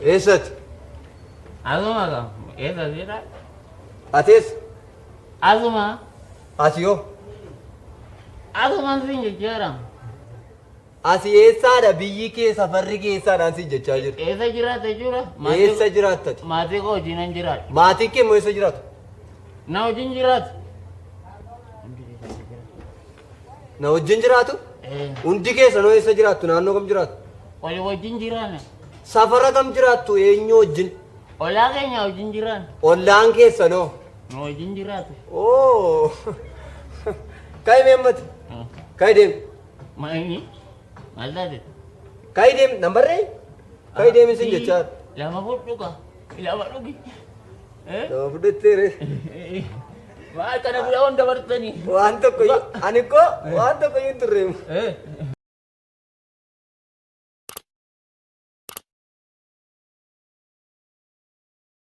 Eessatti? Asuma kam eessa jira? Atis? Asuma Asi yoo? asuman siin jechaadha. Asi eessaadha biyyi kee safarri keessaadhaan si jechaa jiru. Eessa jiraata jechuudha? Eessa jiraattati? Maatii koo wajjin hin jiraatu. Maatiin kee immoo eessa jiraatu? Na wajjin jiraatu. Na wajjin jiraatu? Hundi keessanoo eessa jiraattu? Naannoo kam jiraattu? Walii wajjin jiraanne. Safara kam jiraattu? Eenyu wajjin? Ollaa keenya wajjin jiraan. Ollaan keessanoo? Na wajjin jiraatu. Oo! Ka'i meemmati? Ka'i deemi? Maayini? Maal taate? Ka'i deemi? Nambarree? Ka'i deemi sin jechaa? Lama fudhuka. Lama dhugi. Lama fudhatteere. Maal kana bira hunda bartanii? Waan tokko ani koo waan tokko hin turreemu.